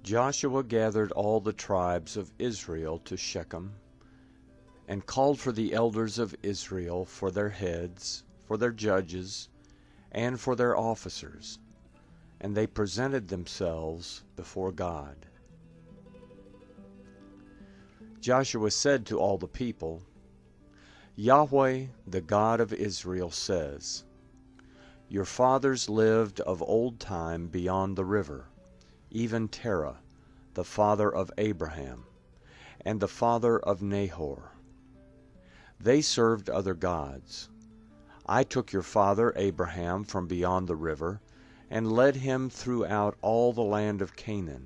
Joshua gathered all the tribes of Israel to Shechem, and called for the elders of Israel, for their heads, for their judges, and for their officers, and they presented themselves before God. Joshua said to all the people, Yahweh, the God of Israel, says, Your fathers lived of old time beyond the river, even Terah, the father of Abraham, and the father of Nahor. They served other gods. I took your father Abraham from beyond the river, and led him throughout all the land of Canaan,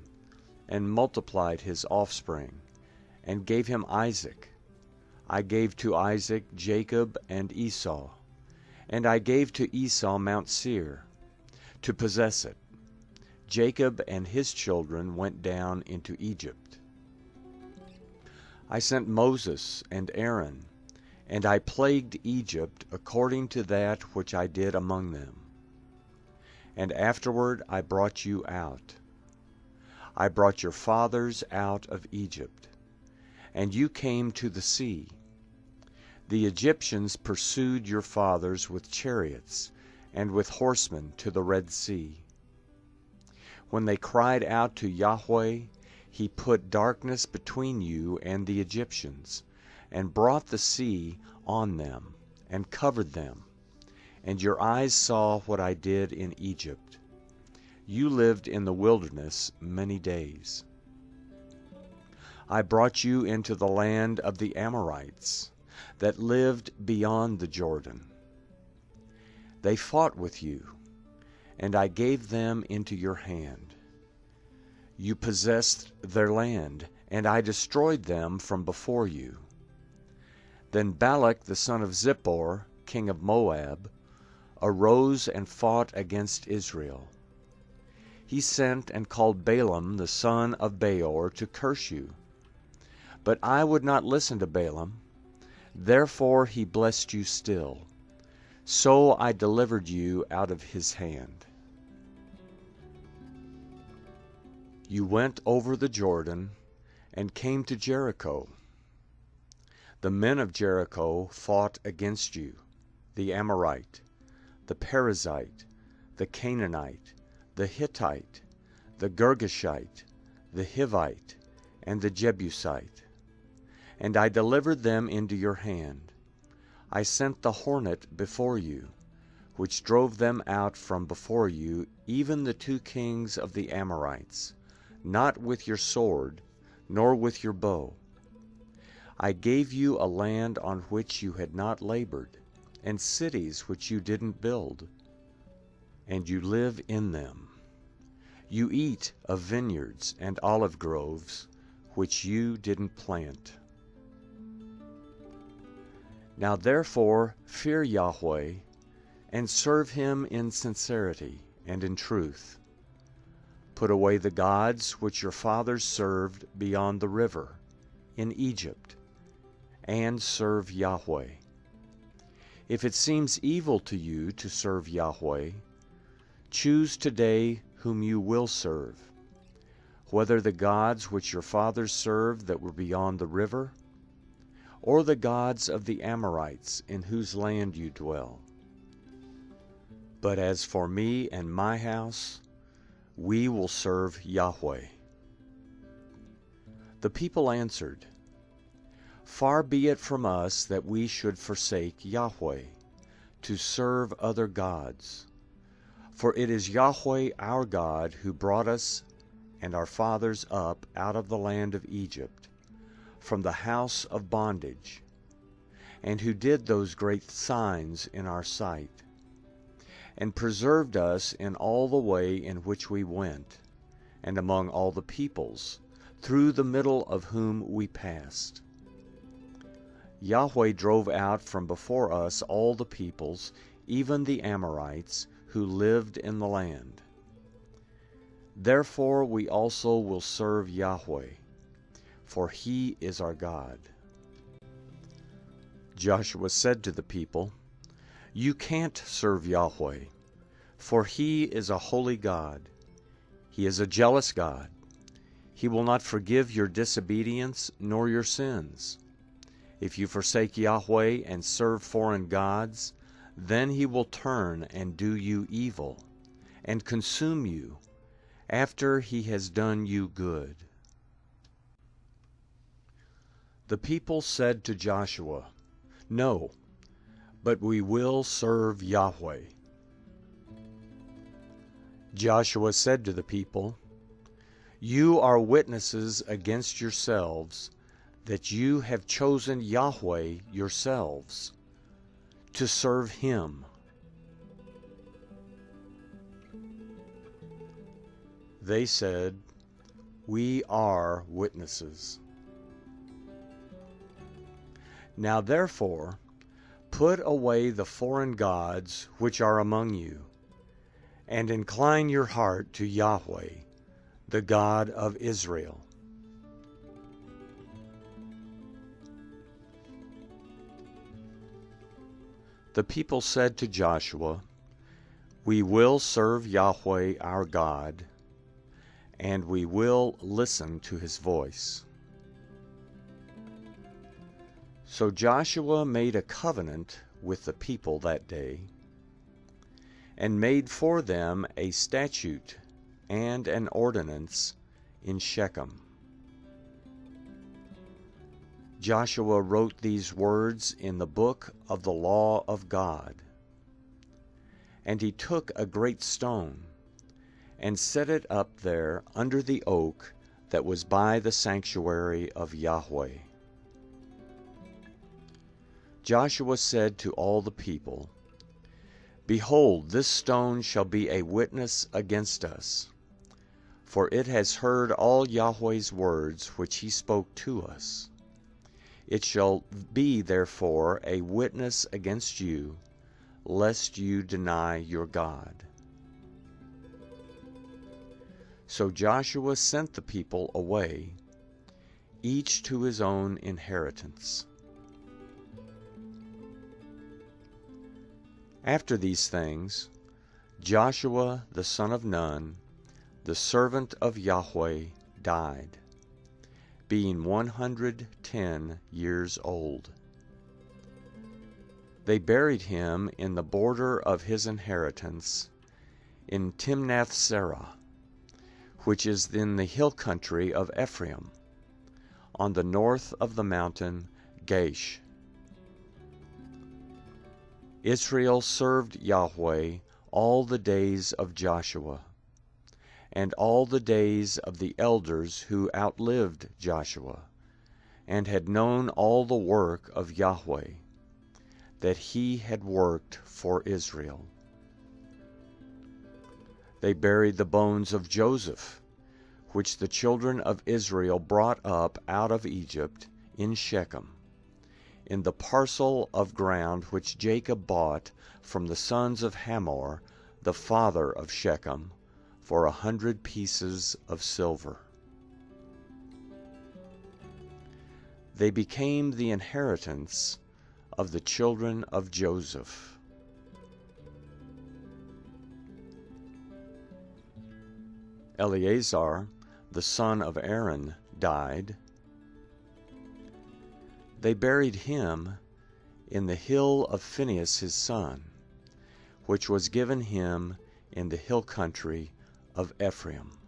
and multiplied his offspring, and gave him Isaac. I gave to Isaac Jacob and Esau, and I gave to Esau Mount Seir, to possess it. Jacob and his children went down into Egypt. I sent Moses and Aaron, and I plagued Egypt according to that which I did among them. And afterward I brought you out. I brought your fathers out of Egypt, and you came to the sea. The Egyptians pursued your fathers with chariots and with horsemen to the Red Sea. When they cried out to Yahweh, he put darkness between you and the Egyptians, and brought the sea on them, and covered them. And your eyes saw what I did in Egypt. You lived in the wilderness many days. I brought you into the land of the Amorites, that lived beyond the Jordan. They fought with you, and I gave them into your hand. You possessed their land, and I destroyed them from before you. Then Balak the son of Zippor, king of Moab, arose and fought against Israel. He sent and called Balaam the son of Beor to curse you. But I would not listen to Balaam. Therefore he blessed you still. So I delivered you out of his hand. You went over the Jordan and came to Jericho. The men of Jericho fought against you, the Amorite, the Perizzite, the Canaanite, the Hittite, the Girgashite, the Hivite, and the Jebusite. And I delivered them into your hand. I sent the hornet before you, which drove them out from before you, even the 2 kings of the Amorites, not with your sword, nor with your bow. I gave you a land on which you had not labored, and cities which you didn't build, and you live in them. You eat of vineyards and olive groves, which you didn't plant. Now therefore fear Yahweh, and serve him in sincerity and in truth. Put away the gods which your fathers served beyond the river, in Egypt, and serve Yahweh. If it seems evil to you to serve Yahweh, choose today whom you will serve, whether the gods which your fathers served that were beyond the river, or the gods of the Amorites in whose land you dwell. But as for me and my house, we will serve Yahweh. The people answered, Far be it from us that we should forsake Yahweh, to serve other gods. For it is Yahweh our God who brought us and our fathers up out of the land of Egypt, from the house of bondage, and who did those great signs in our sight, and preserved us in all the way in which we went, and among all the peoples, through the middle of whom we passed. Yahweh drove out from before us all the peoples, even the Amorites, who lived in the land. Therefore we also will serve Yahweh, for he is our God. Joshua said to the people, You can't serve Yahweh, for he is a holy God. He is a jealous God. He will not forgive your disobedience nor your sins. If you forsake Yahweh and serve foreign gods, then he will turn and do you evil, and consume you, after he has done you good. The people said to Joshua, "No, but we will serve Yahweh." Joshua said to the people, "You are witnesses against yourselves that you have chosen Yahweh yourselves to serve him." They said, "We are witnesses." Now therefore, put away the foreign gods which are among you, and incline your heart to Yahweh, the God of Israel. The people said to Joshua, "We will serve Yahweh our God, and we will listen to his voice." So Joshua made a covenant with the people that day, and made for them a statute and an ordinance in Shechem. Joshua wrote these words in the book of the law of God. And he took a great stone, and set it up there under the oak that was by the sanctuary of Yahweh. Joshua said to all the people, "Behold, this stone shall be a witness against us, for it has heard all Yahweh's words which he spoke to us. It shall be therefore a witness against you, lest you deny your God." So Joshua sent the people away, each to his own inheritance. After these things, Joshua the son of Nun, the servant of Yahweh, died, being 110 years old. They buried him in the border of his inheritance, in Timnath-serah, which is in the hill country of Ephraim, on the north of the mountain Gaish. Israel served Yahweh all the days of Joshua, and all the days of the elders who outlived Joshua, and had known all the work of Yahweh, that he had worked for Israel. They buried the bones of Joseph, which the children of Israel brought up out of Egypt, in Shechem, in the parcel of ground which Jacob bought from the sons of Hamor, the father of Shechem, for 100 pieces of silver. They became the inheritance of the children of Joseph. Eleazar, the son of Aaron, died. They buried him in the hill of Phinehas his son, which was given him in the hill country of Ephraim.